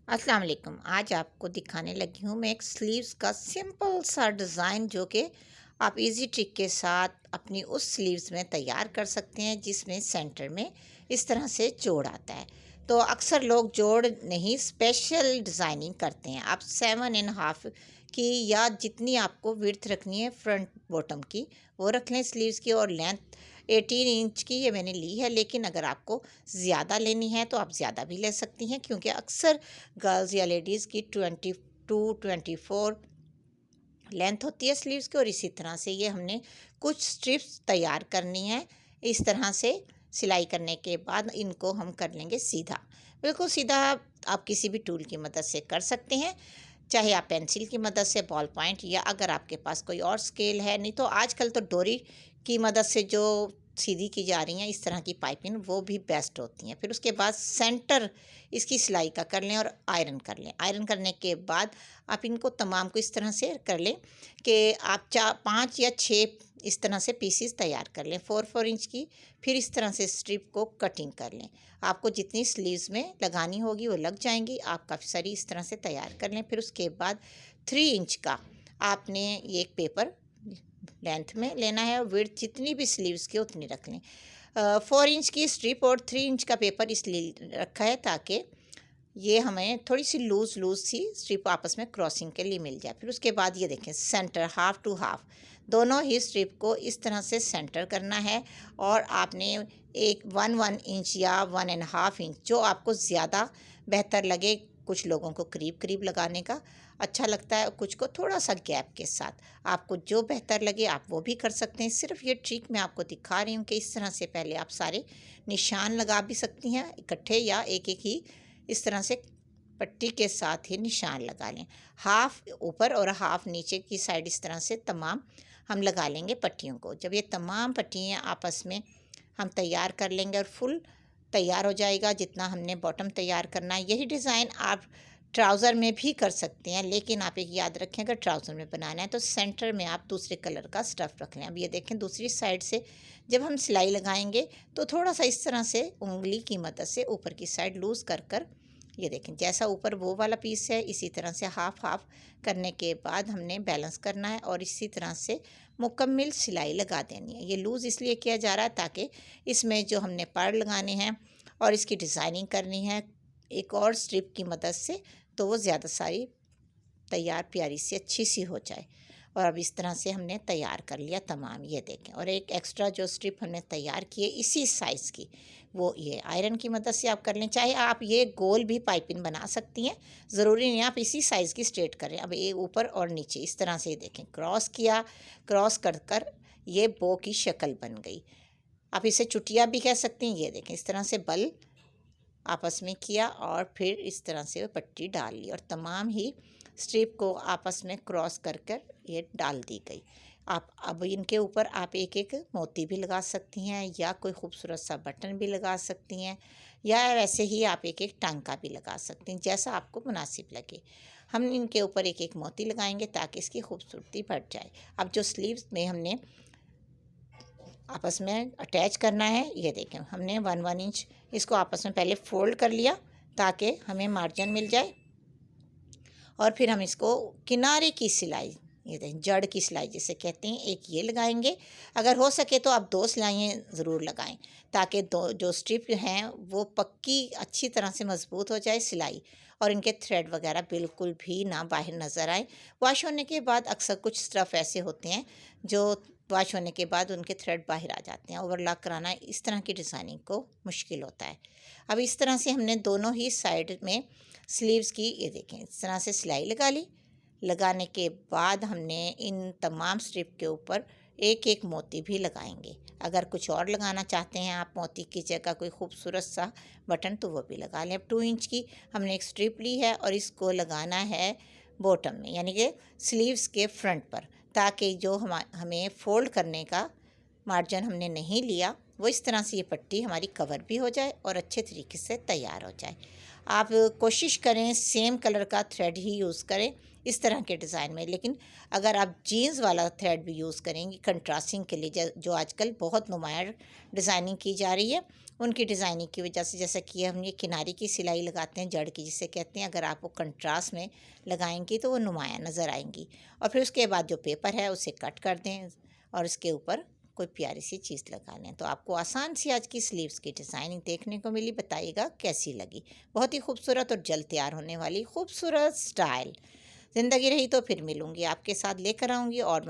अस्सलाम वालेकुम। आज आपको दिखाने लगी हूँ मैं एक स्लीव्स का सिंपल सा डिज़ाइन जो कि आप इजी ट्रिक के साथ अपनी उस स्लीव्स में तैयार कर सकते हैं जिसमें सेंटर में इस तरह से जोड़ आता है। तो अक्सर लोग जोड़ नहीं स्पेशल डिज़ाइनिंग करते हैं। आप 7.5 की या जितनी आपको विड्थ रखनी है फ्रंट बॉटम की वो रख लें स्लीव्स की, और लेंथ 18 इंच की ये मैंने ली है। लेकिन अगर आपको ज़्यादा लेनी है तो आप ज़्यादा भी ले सकती हैं, क्योंकि अक्सर गर्ल्स या लेडीज़ की 22-24 लेंथ होती है स्लीव्स की। और इसी तरह से ये हमने कुछ स्ट्रिप्स तैयार करनी है। इस तरह से सिलाई करने के बाद इनको हम कर लेंगे सीधा, बिल्कुल सीधा। आप किसी भी टूल की मदद से कर सकते हैं, चाहे आप पेंसिल की मदद से, बॉल पॉइंट, या अगर आपके पास कोई और स्केल है। नहीं तो आजकल तो डोरी की मदद से जो सीधी की जा रही हैं इस तरह की पाइपिंग, वो भी बेस्ट होती हैं। फिर उसके बाद सेंटर इसकी सिलाई का कर लें और आयरन कर लें। आयरन करने के बाद आप इनको तमाम को इस तरह से कर लें कि आप 5 या 6 इस तरह से पीसीस तैयार कर लें 4-4 इंच की। फिर इस तरह से स्ट्रिप को कटिंग कर लें। आपको जितनी स्लीव्स में लगानी होगी वो लग जाएंगी। आप काफ़ी सारी इस तरह से तैयार कर लें। फिर उसके बाद 3 इंच का आपने ये एक पेपर लेंथ में लेना है, और विड्थ जितनी भी स्लीव्स की उतनी रख लें। 4 इंच की स्ट्रिप और 3 इंच का पेपर इसलिए रखा है ताकि ये हमें थोड़ी सी लूज़ लूज़ सी स्ट्रिप आपस में क्रॉसिंग के लिए मिल जाए। फिर उसके बाद ये देखें, सेंटर हाफ टू हाफ दोनों ही स्ट्रिप को इस तरह से सेंटर करना है। और आपने एक 1 इंच या 1.5 इंच, जो आपको ज़्यादा बेहतर लगे। कुछ लोगों को करीब करीब लगाने का अच्छा लगता है, कुछ को थोड़ा सा गैप के साथ। आपको जो बेहतर लगे आप वो भी कर सकते हैं। सिर्फ ये ट्रिक मैं आपको दिखा रही हूँ कि इस तरह से पहले आप सारे निशान लगा भी सकती हैं इकट्ठे, या एक एक ही इस तरह से पट्टी के साथ ही निशान लगा लें। हाफ ऊपर और हाफ नीचे की साइड इस तरह से तमाम हम लगा लेंगे पट्टियों को। जब ये तमाम पट्टियाँ आपस में हम तैयार कर लेंगे और फुल तैयार हो जाएगा जितना हमने बॉटम तैयार करना है। यही डिज़ाइन आप ट्राउज़र में भी कर सकते हैं, लेकिन आप एक याद रखें, अगर ट्राउज़र में बनाना है तो सेंटर में आप दूसरे कलर का स्टफ़ रख लें। अब ये देखें, दूसरी साइड से जब हम सिलाई लगाएंगे तो थोड़ा सा इस तरह से उंगली की मदद से ऊपर की साइड लूज़ कर कर, ये देखें जैसा ऊपर वो वाला पीस है इसी तरह से हाफ हाफ करने के बाद हमने बैलेंस करना है और इसी तरह से मुकम्मल सिलाई लगा देनी है। ये लूज़ इसलिए किया जा रहा है ताकि इसमें जो हमने पर्ल लगाने हैं और इसकी डिज़ाइनिंग करनी है एक और स्ट्रिप की मदद से, तो वो ज़्यादा सारी तैयार प्यारी सी अच्छी सी हो जाए। और अब इस तरह से हमने तैयार कर लिया तमाम, ये देखें। और एक एक्स्ट्रा जो स्ट्रिप हमने तैयार की है इसी साइज़ की, वो ये आयरन की मदद से आप कर लें। चाहे आप ये गोल भी पाइपिंग बना सकती हैं, ज़रूरी नहीं आप इसी साइज़ की स्ट्रेट करें। अब ये ऊपर और नीचे इस तरह से देखें, क्रॉस किया, क्रॉस कर कर ये बो की शक्ल बन गई। आप इसे चुटिया भी कह सकती हैं। ये देखें इस तरह से बल आपस में किया और फिर इस तरह से पट्टी डाल ली और तमाम ही स्ट्रिप को आपस में क्रॉस कर कर ये डाल दी गई। आप अब इनके ऊपर आप एक एक मोती भी लगा सकती हैं, या कोई खूबसूरत सा बटन भी लगा सकती हैं, या वैसे ही आप एक एक टांका भी लगा सकती हैं, जैसा आपको मुनासिब लगे। हम इनके ऊपर एक एक मोती लगाएंगे ताकि इसकी खूबसूरती बढ़ जाए। अब जो स्लीव्स में हमने आपस में अटैच करना है, ये देखें हमने 1 इंच इसको आपस में पहले फोल्ड कर लिया ताकि हमें मार्जिन मिल जाए। और फिर हम इसको किनारे की सिलाई, ये देखें जड़ की सिलाई जिसे कहते हैं, एक ये लगाएंगे। अगर हो सके तो आप 2 सिलाइयाँ ज़रूर लगाएं ताकि दो जो स्ट्रिप हैं वो पक्की अच्छी तरह से मज़बूत हो जाए सिलाई, और इनके थ्रेड वगैरह बिल्कुल भी ना बाहर नज़र आए। वॉश होने के बाद अक्सर कुछ स्टफ़ ऐसे होते हैं जो वॉश होने के बाद उनके थ्रेड बाहर आ जाते हैं। ओवरलॉक कराना इस तरह की डिज़ाइनिंग को मुश्किल होता है। अब इस तरह से हमने दोनों ही साइड में स्लीव्स की, ये देखें इस तरह से सिलाई लगा ली। लगाने के बाद हमने इन तमाम स्ट्रिप के ऊपर एक एक मोती भी लगाएंगे। अगर कुछ और लगाना चाहते हैं आप मोती की जगह कोई खूबसूरत सा बटन, तो वो भी लगा लें। अब 2 इंच की हमने एक स्ट्रिप ली है और इसको लगाना है बॉटम में, यानी कि स्लीव्स के फ्रंट पर, ताकि जो हमें फ़ोल्ड करने का मार्जिन हमने नहीं लिया वो इस तरह से ये पट्टी हमारी कवर भी हो जाए और अच्छे तरीके से तैयार हो जाए। आप कोशिश करें सेम कलर का थ्रेड ही यूज़ करें इस तरह के डिज़ाइन में, लेकिन अगर आप जीन्स वाला थ्रेड भी यूज़ करेंगी कंट्रास्टिंग के लिए, जो आजकल बहुत नुमायार डिज़ाइनिंग की जा रही है, उनकी डिज़ाइनिंग की वजह से, जैसा कि हम ये किनारे की सिलाई लगाते हैं जड़ की जिसे कहते हैं, अगर आप वो कंट्रास्ट में लगाएंगी तो वो नुमाया नज़र आएंगी। और फिर उसके बाद जो पेपर है उसे कट कर दें और उसके ऊपर कोई प्यारी सी चीज़ लगा लें। तो आपको आसान सी आज की स्लीव्स की डिज़ाइनिंग देखने को मिली। बताइएगा कैसी लगी। बहुत ही खूबसूरत और जल्द तैयार होने वाली खूबसूरत स्टाइल। ज़िंदगी रही तो फिर मिलूंगी, आपके साथ लेकर आऊँगी और